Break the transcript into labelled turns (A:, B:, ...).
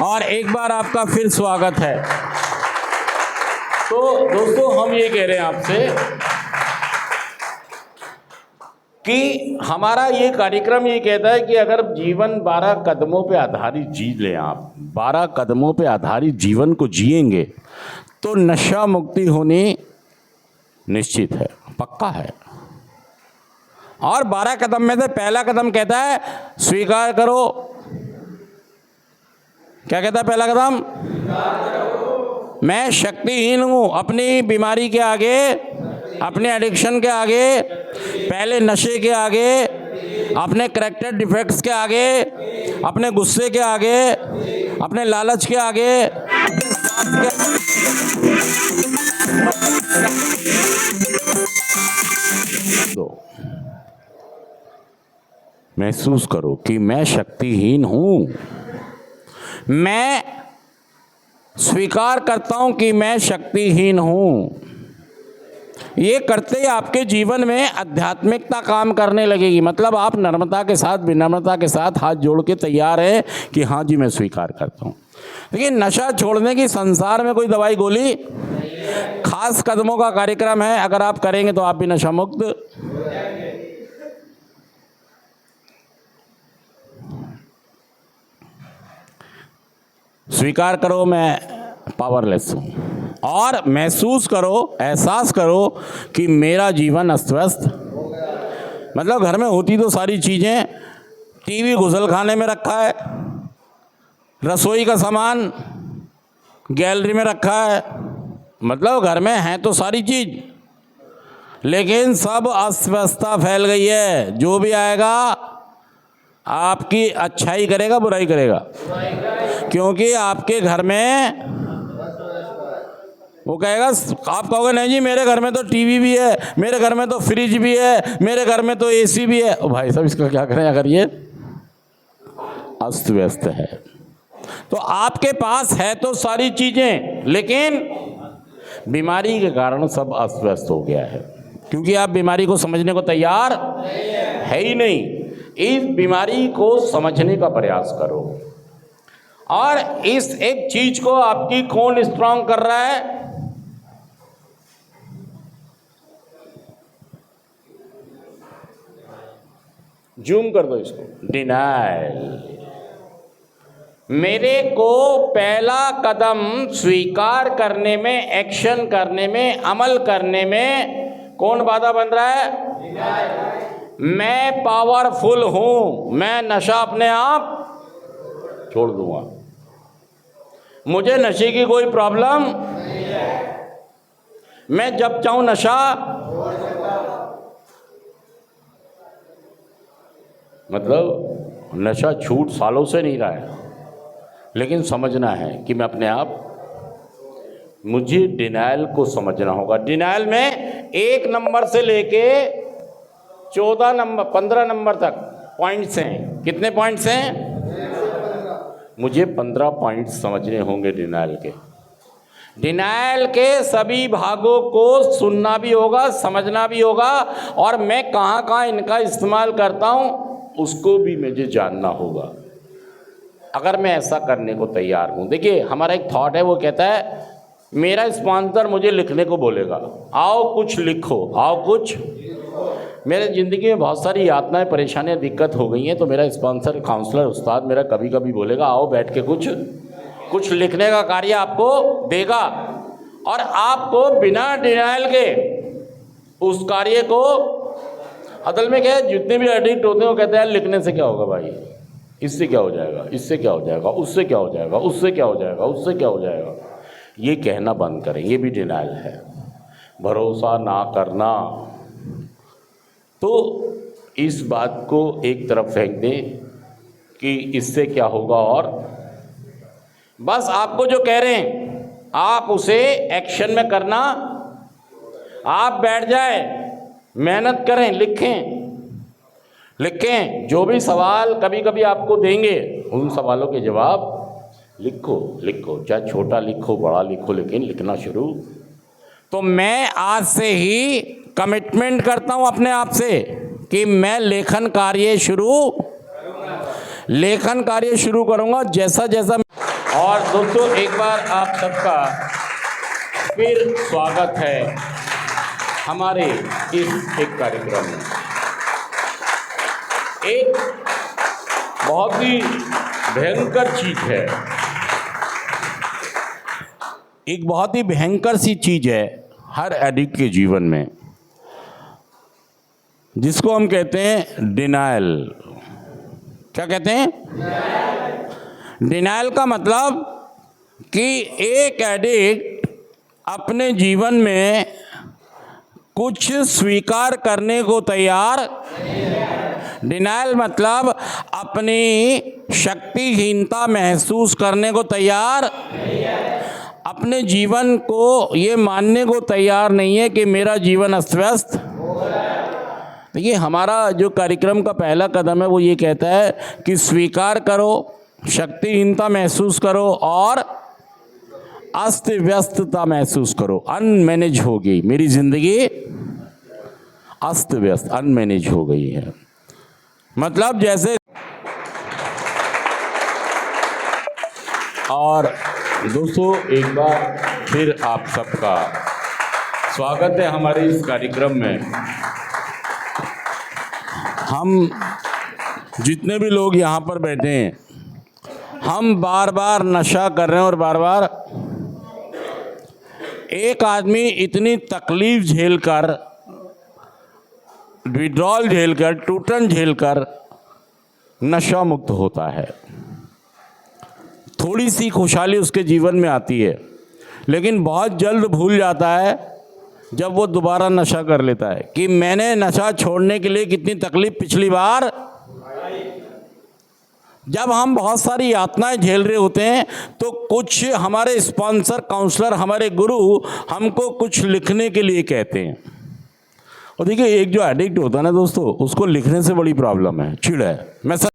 A: और एक बार आपका फिर स्वागत है। तो दोस्तों, हम ये कह रहे हैं आपसे कि हमारा ये कार्यक्रम ये कहता है कि अगर जीवन 12 कदमों पे आधारित जी लें, आप 12 कदमों पे आधारित जीवन को जिएंगे तो नशा मुक्ति होनी निश्चित है, पक्का है। और 12 कदम में से पहला कदम कहता है स्वीकार करो। क्या कहता है पहला कदम? मैं शक्तिहीन हूं अपनी बीमारी के आगे, अपने एडिक्शन के आगे, पहले नशे के आगे, अपने कैरेक्टर डिफेक्ट्स के आगे, अपने गुस्से के आगे, अपने लालच के आगे, महसूस करो कि मैं शक्तिहीन हूं। मैं स्वीकार करता हूं कि मैं शक्तिहीन हूं। ये करते ही आपके जीवन में आध्यात्मिकता काम करने लगेगी। मतलब आप नम्रता के साथ, विनम्रता के साथ हाथ जोड़ के तैयार है कि हाँ जी मैं स्वीकार करता हूं। लेकिन नशा छोड़ने की संसार में कोई दवाई गोली, खास कदमों का कार्यक्रम है। अगर आप करेंगे तो आप भी नशा मुक्त। स्वीकार करो मैं पावरलेस हूं और महसूस करो, एहसास करो कि मेरा जीवन अस्त व्यस्त। मतलब घर में होती तो सारी चीज़ें, टीवी गुसलखाने में रखा है, रसोई का सामान गैलरी में रखा है, मतलब घर में है तो सारी चीज़, लेकिन सब अस्त व्यवस्था फैल गई है। जो भी आएगा आपकी अच्छाई करेगा, बुराई करेगा, क्योंकि आपके घर में वो कहेगा, आप कहोगे नहीं जी मेरे घर में तो टीवी भी है, मेरे घर में तो फ्रिज भी है, मेरे घर में तो एसी भी है। भाई साहब इसका क्या करें अगर ये अस्त व्यस्त है। तो आपके पास है तो सारी चीजें, लेकिन बीमारी के कारण सब अस्त व्यस्त हो गया है, क्योंकि आप बीमारी को समझने को तैयार है ही नहीं। इस बीमारी को समझने का प्रयास करो। और इस एक चीज को आपकी कौन स्ट्रांग कर रहा है? जूम कर दो इसको। डिनायल। मेरे को पहला कदम स्वीकार करने में, एक्शन करने में, अमल करने में कौन बाधा बन रहा है? डिनायल। मैं पावरफुल हूं, मैं नशा अपने आप छोड़ दूंगा, मुझे नशे की कोई प्रॉब्लम नहीं है, मैं जब चाहूं नशा छोड़ सकता हूं। मतलब नशा छूट सालों से नहीं रहा है, लेकिन समझना है कि मैं अपने आप, मुझे डिनायल को समझना होगा। डिनायल में 1 नंबर से लेके 14 नंबर 15 नंबर तक पॉइंट्स हैं। कितने पॉइंट्स हैं? मुझे 15 पॉइंट्स समझने होंगे डिनायल के। डिनायल के सभी भागों को सुनना भी होगा, समझना भी होगा, और मैं कहाँ कहाँ इनका इस्तेमाल करता हूँ उसको भी मुझे जानना होगा, अगर मैं ऐसा करने को तैयार हूँ। देखिए हमारा एक थॉट है, वो कहता है मेरा स्पॉन्सर मुझे लिखने को बोलेगा, आओ कुछ लिखो, आओ कुछ। मेरे ज़िंदगी में बहुत सारी यातनाएं, परेशानियां, दिक्कत हो गई हैं, तो मेरा स्पॉन्सर, काउंसलर, उस्ताद मेरा कभी कभी बोलेगा आओ बैठ के कुछ लिखने का कार्य आपको देगा, और आपको बिना डिनायल के उस कार्य को, असल में क्या है, जितने भी एडिक्ट होते हैं वो कहते हैं लिखने से क्या होगा भाई, इससे क्या हो जाएगा, इससे क्या हो जाएगा, उससे क्या हो जाएगा, उससे क्या हो जाएगा, उससे क्या हो जाएगा। ये कहना बंद करें, ये भी डिनायल है। भरोसा ना करना। तो इस बात को एक तरफ फेंक दें कि इससे क्या होगा, और बस आपको जो कह रहे हैं आप उसे एक्शन में करना। आप बैठ जाए, मेहनत करें, लिखें जो भी सवाल कभी कभी आपको देंगे, उन सवालों के जवाब लिखो, चाहे छोटा लिखो, बड़ा लिखो, लेकिन लिखना शुरू। तो मैं आज से ही कमिटमेंट करता हूं अपने आप से कि मैं लेखन कार्य शुरू करूंगा। जैसा जैसा और दोस्तों एक बार आप सबका फिर स्वागत है हमारे इस एक कार्यक्रम में। एक बहुत ही भयंकर चीज है, एक बहुत ही भयंकर सी चीज है हर एडिक्ट के जीवन में, जिसको हम कहते हैं डिनायल। क्या कहते हैं? डिनायल का मतलब कि एक एडिक्ट अपने जीवन में कुछ स्वीकार करने को तैयार। डिनायल मतलब अपनी शक्तिहीनता महसूस करने को तैयार, अपने जीवन को ये मानने को तैयार नहीं है कि मेरा जीवन अस्त व्यस्त। देखिए, हमारा जो कार्यक्रम का पहला कदम है वो ये कहता है कि स्वीकार करो, शक्तिहीनता महसूस करो और अस्त व्यस्तता महसूस करो। अनमैनेज हो गई मेरी जिंदगी, अस्त व्यस्त, अनमैनेज हो गई है। मतलब जैसे, और दोस्तों एक बार फिर आप सबका स्वागत है हमारे इस कार्यक्रम में। हम जितने भी लोग यहाँ पर बैठे हैं, हम बार बार नशा कर रहे हैं और बार बार एक आदमी इतनी तकलीफ झेलकर, विड्रॉल झेलकर, टूटन झेलकर नशा मुक्त होता है। थोड़ी सी खुशहाली उसके जीवन में आती है, लेकिन बहुत जल्द भूल जाता है जब वो दोबारा नशा कर लेता है कि मैंने नशा छोड़ने के लिए कितनी तकलीफ पिछली बार। जब हम बहुत सारी यातनाएं झेल रहे होते हैं तो कुछ हमारे स्पॉन्सर, काउंसलर, हमारे गुरु हमको कुछ लिखने के लिए कहते हैं। और देखिए, एक जो एडिक्ट होता है ना दोस्तों, उसको लिखने से बड़ी प्रॉब्लम है, चिढ़ है। मैं